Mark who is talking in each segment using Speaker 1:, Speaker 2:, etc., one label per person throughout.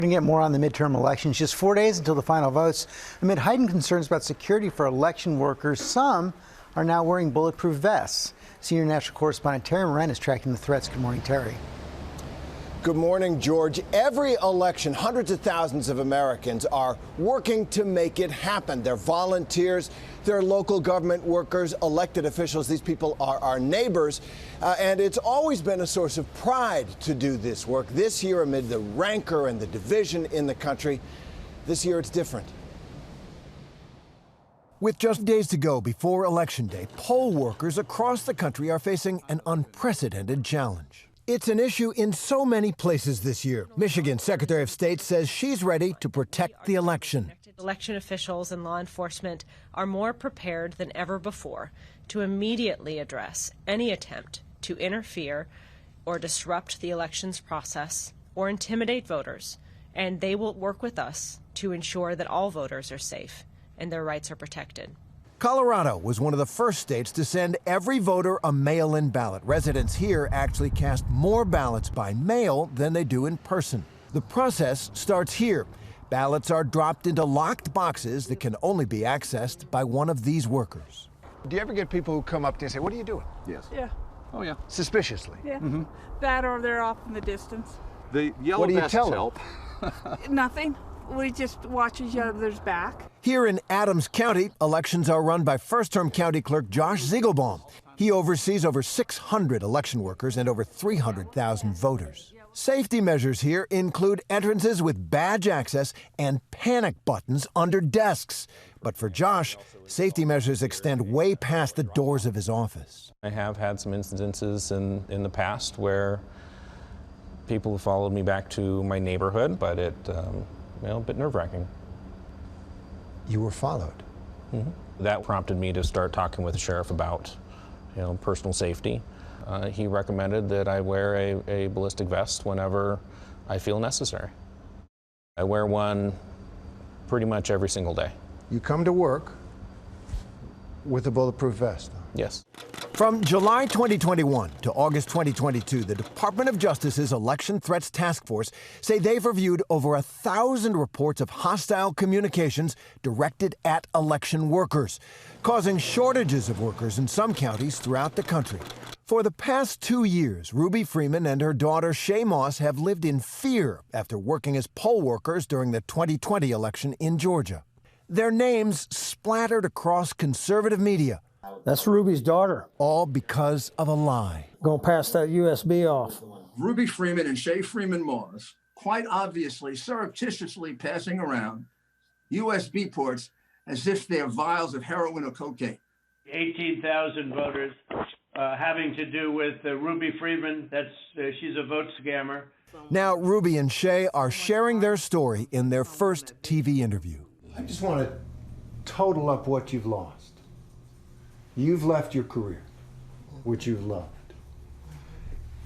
Speaker 1: We're going to get more on the midterm elections. Just 4 days until the final votes. Amid heightened concerns about security for election workers, some are now wearing bulletproof vests. Senior national correspondent Terry Moran is tracking the threats. Good morning, Terry.
Speaker 2: Good morning, George. Every election, hundreds of thousands of Americans are working to make it happen. They're volunteers, they're local government workers, elected officials. These people are our neighbors. And it's always been a source of pride to do this work. This year, amid the rancor and the division in the country, this year it's different.
Speaker 3: With just days to go before Election Day, poll workers across the country are facing an unprecedented challenge. It's an issue in so many places this year. Michigan's Secretary of State says she's ready to protect the election.
Speaker 4: Election officials and law enforcement are more prepared than ever before to immediately address any attempt to interfere or disrupt the elections process or intimidate voters, and they will work with us to ensure that all voters are safe and their rights are protected.
Speaker 3: Colorado was one of the first states to send every voter a mail-in ballot. Residents here actually cast more ballots by mail than they do in person. The process starts here. Ballots are dropped into locked boxes that can only be accessed by one of these workers.
Speaker 5: Do you ever get people who come up to you and say, "What are you doing?"
Speaker 6: Yes.
Speaker 7: Yeah.
Speaker 5: Oh, yeah. Suspiciously.
Speaker 7: Yeah. That or they're off in the distance.
Speaker 6: The yellow
Speaker 5: What do you
Speaker 6: vests
Speaker 5: tell them?
Speaker 6: help.
Speaker 7: Nothing. We just watch each other's back.
Speaker 3: Here in Adams County, elections are run by first-term county clerk Josh Ziegelbaum. He oversees over 600 election workers and over 300,000 voters. Safety measures here include entrances with badge access and panic buttons under desks. But for Josh, safety measures extend way past the doors of his office.
Speaker 8: I have had some instances in the past where people have followed me back to my neighborhood, but it, a bit nerve-wracking.
Speaker 3: You were followed.
Speaker 8: That prompted me to start talking with the sheriff about, personal safety. He recommended that I wear a ballistic vest whenever I feel necessary. I wear one pretty much every single day.
Speaker 5: You come to work with a bulletproof vest.
Speaker 8: Yes.
Speaker 3: From July 2021 to August 2022, the Department of Justice's Election Threats Task Force say they've reviewed over 1,000 reports of hostile communications directed at election workers, causing shortages of workers in some counties throughout the country. For the past 2 years, Ruby Freeman and her daughter Shay Moss have lived in fear after working as poll workers during the 2020 election in Georgia. Their names splattered across conservative media.
Speaker 9: That's Ruby's daughter.
Speaker 3: All because of a lie.
Speaker 9: Gonna pass that USB off.
Speaker 10: Ruby Freeman and Shay Freeman Moss quite obviously surreptitiously passing around USB ports as if they're vials of heroin or cocaine.
Speaker 11: 18,000 voters having to do with Ruby Freeman. She's a vote scammer.
Speaker 3: Now Ruby and Shay are sharing their story in their first TV interview.
Speaker 5: I just want to total up what you've lost. You've left your career, which you've loved.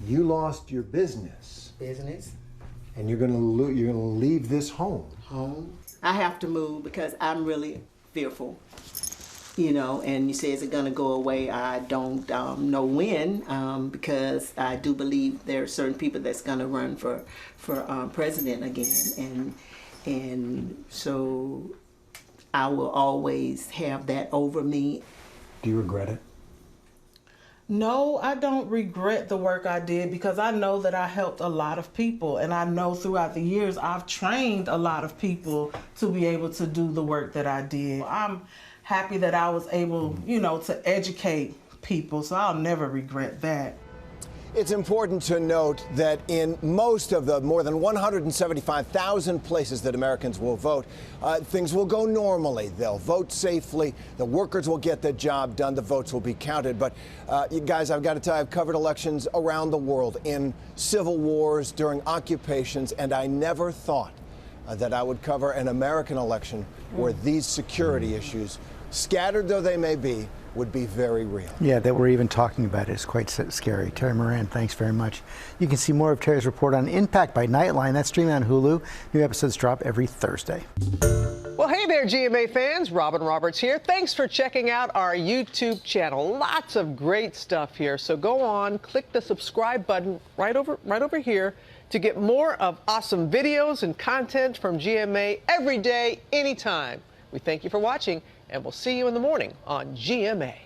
Speaker 5: You lost your business. And you're gonna leave this home.
Speaker 12: I have to move because I'm really fearful, and you say, is it gonna go away? I don't know when, because I do believe there are certain people that's gonna run for president again. And so I will always have that over me.
Speaker 5: Do you regret it?
Speaker 13: No, I don't regret the work I did because I know that I helped a lot of people, and I know throughout the years I've trained a lot of people to be able to do the work that I did. I'm happy that I was able, to educate people, so I'll never regret that.
Speaker 2: It's important to note that in most of the more than 175,000 places that Americans will vote, things will go normally. They'll vote safely. The workers will get the job done. The votes will be counted. But you guys, I've got to tell you, I've covered elections around the world in civil wars, during occupations, and I never thought that I would cover an American election where these security issues, scattered though they may be, would be very real.
Speaker 1: Yeah, that we're even talking about it is quite scary. Terry Moran, thanks very much. You can see more of Terry's report on Impact by Nightline. That's streaming on Hulu. New episodes drop every Thursday.
Speaker 14: Well, hey there, GMA fans. Robin Roberts here. Thanks for checking out our YouTube channel. Lots of great stuff here. So go on, click the subscribe button right over here. To get more of awesome videos and content from GMA every day, anytime. We thank you for watching, and we'll see you in the morning on GMA.